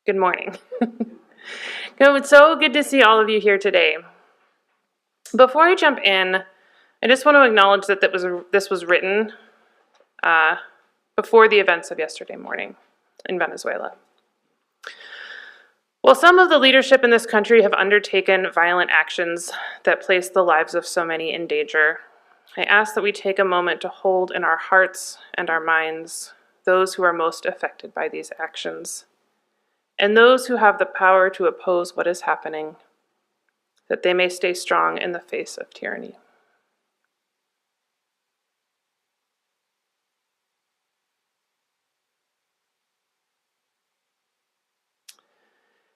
Good morning. It's so good to see all of you here today. Before I jump in, I just want to acknowledge that this was written before the events of yesterday morning in Venezuela. While some of the leadership in this country have undertaken violent actions that place the lives of so many in danger, I ask that we take a moment to hold in our hearts and our minds those who are most affected by these actions, and those who have the power to oppose what is happening, that they may stay strong in the face of tyranny.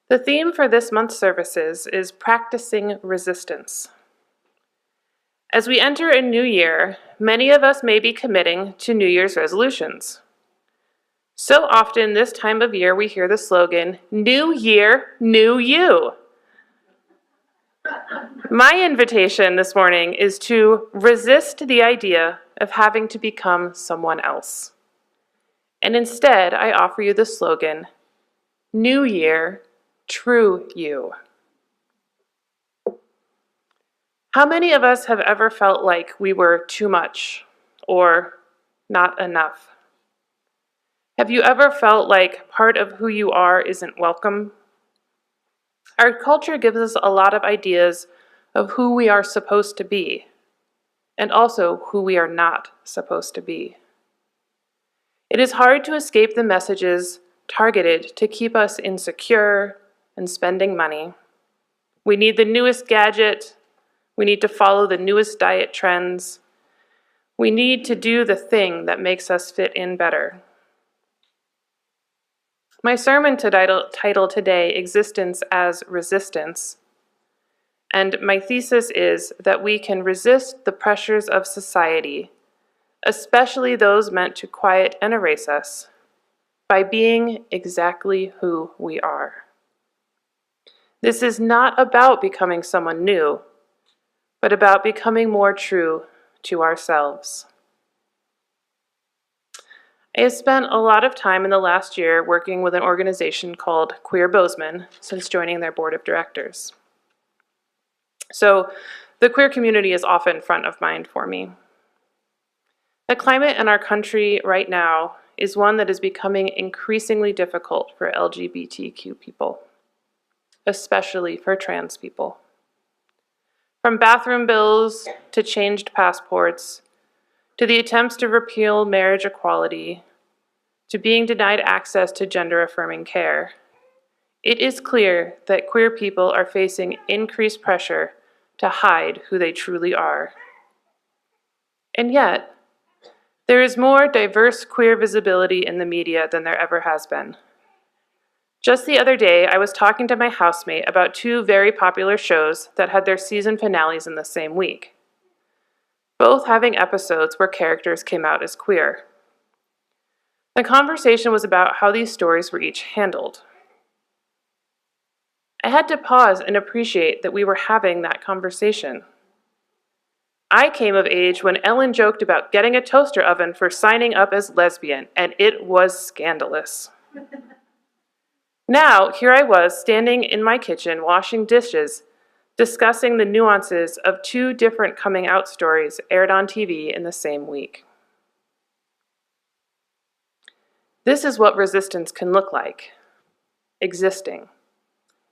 The theme for this month's services is practicing resistance. As we enter a new year, many of us may be committing to New Year's resolutions. So often this time of year we hear the slogan, "New Year, New You." My invitation this morning is to resist the idea of having to become someone else. And instead, I offer you the slogan, "New Year, True You." How many of us have ever felt like we were too much or not enough? Have you ever felt like part of who you are isn't welcome? Our culture gives us a lot of ideas of who we are supposed to be, and also who we are not supposed to be. It is hard to escape the messages targeted to keep us insecure and spending money. We need the newest gadget. We need to follow the newest diet trends. We need to do the thing that makes us fit in better. My sermon title today, Existence as Resistance, and my thesis is that we can resist the pressures of society, especially those meant to quiet and erase us, by being exactly who we are. This is not about becoming someone new, but about becoming more true to ourselves. I have spent a lot of time in the last year working with an organization called Queer Bozeman since joining their board of directors. So the queer community is often front of mind for me. The climate in our country right now is one that is becoming increasingly difficult for LGBTQ people, especially for trans people. From bathroom bills to changed passports, to the attempts to repeal marriage equality, to being denied access to gender-affirming care, it is clear that queer people are facing increased pressure to hide who they truly are. And yet, there is more diverse queer visibility in the media than there ever has been. Just the other day, I was talking to my housemate about two very popular shows that had their season finales in the same week, both having episodes where characters came out as queer. The conversation was about how these stories were each handled. I had to pause and appreciate that we were having that conversation. I came of age when Ellen joked about getting a toaster oven for signing up as lesbian, and it was scandalous. Now, here I was standing in my kitchen washing dishes, discussing the nuances of two different coming out stories aired on TV in the same week. This is what resistance can look like. Existing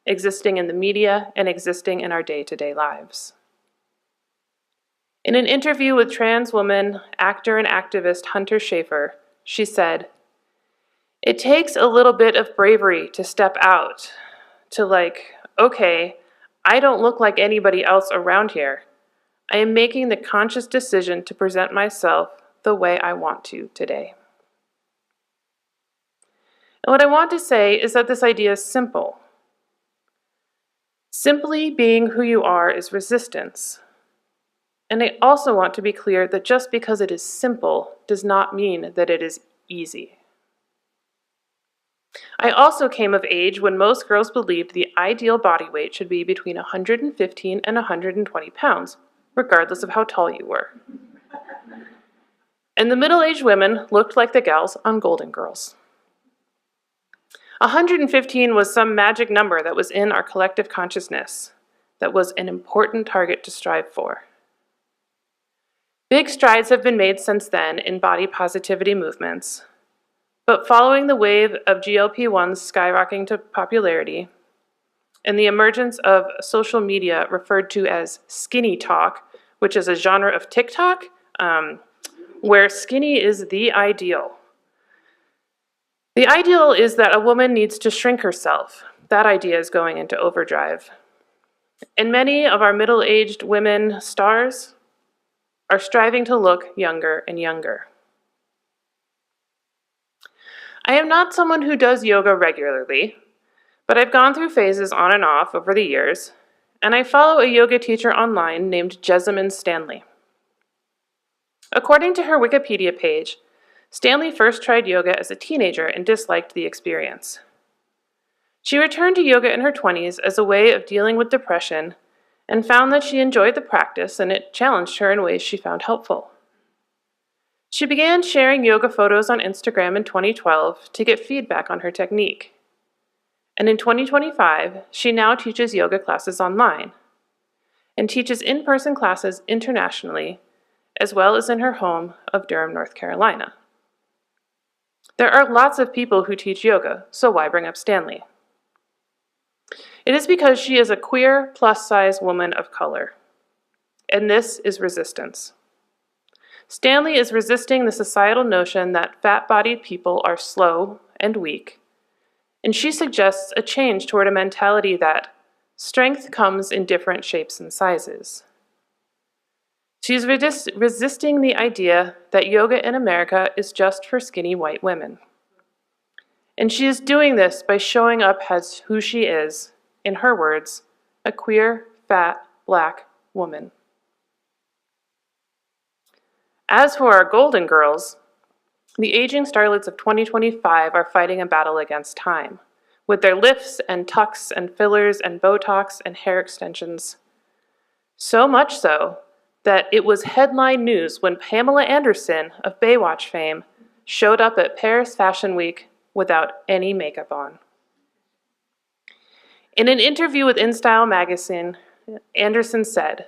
in the media and existing in our day-to-day lives. In an interview with trans woman, actor and activist Hunter Schafer, she said, "It takes a little bit of bravery to step out, to okay, I don't look like anybody else around here. I am making the conscious decision to present myself the way I want to today." And what I want to say is that this idea is simple. Simply being who you are is resistance. And I also want to be clear that just because it is simple does not mean that it is easy. I also came of age when most girls believed the ideal body weight should be between 115 and 120 pounds, regardless of how tall you were. And the middle-aged women looked like the gals on Golden Girls. 115 was some magic number that was in our collective consciousness, that was an important target to strive for. Big strides have been made since then in body positivity movements, but following the wave of GLP-1s skyrocketing to popularity and the emergence of social media referred to as skinny talk, which is a genre of TikTok, where skinny is the ideal. The ideal is that a woman needs to shrink herself. That idea is going into overdrive. And many of our middle-aged women stars are striving to look younger and younger. I am not someone who does yoga regularly, but I've gone through phases on and off over the years, and I follow a yoga teacher online named Jessamine Stanley. According to her Wikipedia page, Stanley first tried yoga as a teenager and disliked the experience. She returned to yoga in her 20s as a way of dealing with depression and found that she enjoyed the practice and it challenged her in ways she found helpful. She began sharing yoga photos on Instagram in 2012 to get feedback on her technique. And in 2025, she now teaches yoga classes online and teaches in-person classes internationally, as well as in her home of Durham, North Carolina. There are lots of people who teach yoga, so why bring up Stanley? It is because she is a queer, plus-size woman of color, and this is resistance. Stanley is resisting the societal notion that fat-bodied people are slow and weak, and she suggests a change toward a mentality that strength comes in different shapes and sizes. She's resisting the idea that yoga in America is just for skinny white women. And she is doing this by showing up as who she is, in her words, a queer, fat, black woman. As for our golden girls, the aging starlets of 2025 are fighting a battle against time, with their lifts and tucks and fillers and Botox and hair extensions. So much so that it was headline news when Pamela Anderson of Baywatch fame showed up at Paris Fashion Week without any makeup on. In an interview with InStyle magazine, Anderson said,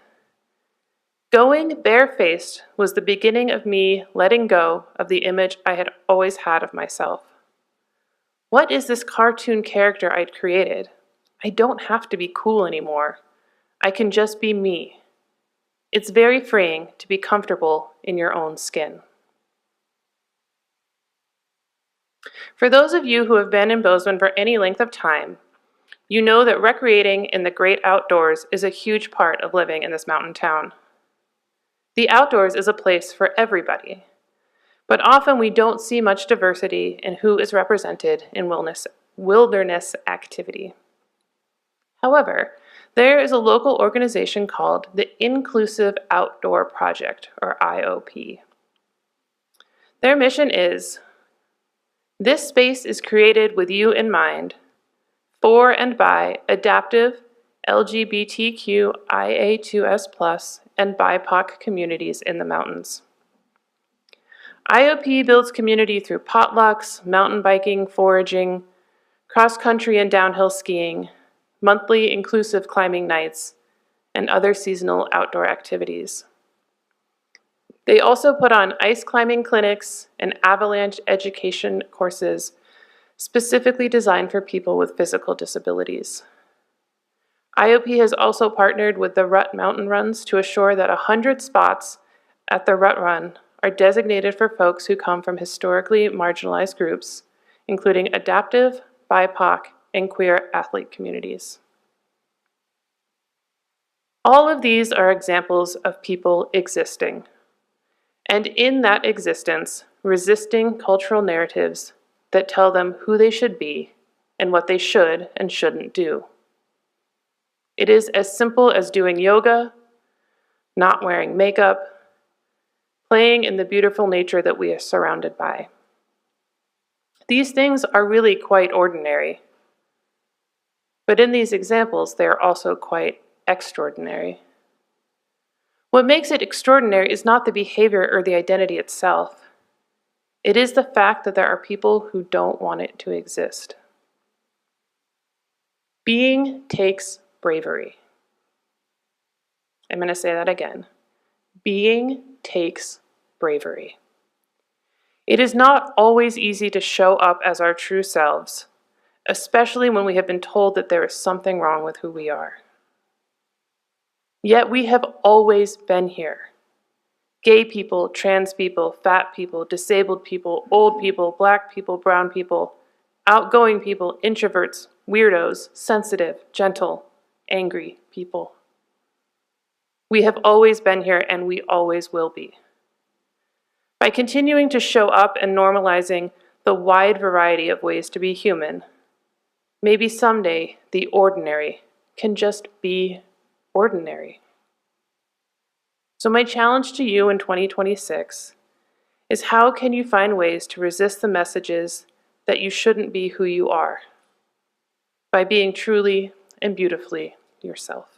"Going barefaced was the beginning of me letting go of the image I had always had of myself. What is this cartoon character I'd created? I don't have to be cool anymore. I can just be me. It's very freeing to be comfortable in your own skin." For those of you who have been in Bozeman for any length of time, you know that recreating in the great outdoors is a huge part of living in this mountain town. The outdoors is a place for everybody, but often we don't see much diversity in who is represented in wilderness activity. However, there is a local organization called the Inclusive Outdoor Project, or IOP. Their mission is, "This space is created with you in mind, for and by adaptive LGBTQIA2S+, and BIPOC communities in the mountains." IOP builds community through potlucks, mountain biking, foraging, cross-country and downhill skiing, monthly inclusive climbing nights, and other seasonal outdoor activities. They also put on ice climbing clinics and avalanche education courses specifically designed for people with physical disabilities. IOP has also partnered with the Rut Mountain Runs to assure that 100 spots at the Rut Run are designated for folks who come from historically marginalized groups, including adaptive, BIPOC, and queer athlete communities. All of these are examples of people existing, and in that existence, resisting cultural narratives that tell them who they should be and what they should and shouldn't do. It is as simple as doing yoga, not wearing makeup, playing in the beautiful nature that we are surrounded by. These things are really quite ordinary, but in these examples, they are also quite extraordinary. What makes it extraordinary is not the behavior or the identity itself. It is the fact that there are people who don't want it to exist. Being takes bravery. I'm going to say that again. Being takes bravery. It is not always easy to show up as our true selves, especially when we have been told that there is something wrong with who we are. Yet we have always been here. Gay people, trans people, fat people, disabled people, old people, black people, brown people, outgoing people, introverts, weirdos, sensitive, gentle, angry people. We have always been here and we always will be. By continuing to show up and normalizing the wide variety of ways to be human, maybe someday the ordinary can just be ordinary. So my challenge to you in 2026 is, how can you find ways to resist the messages that you shouldn't be who you are by being truly and beautifully yourself?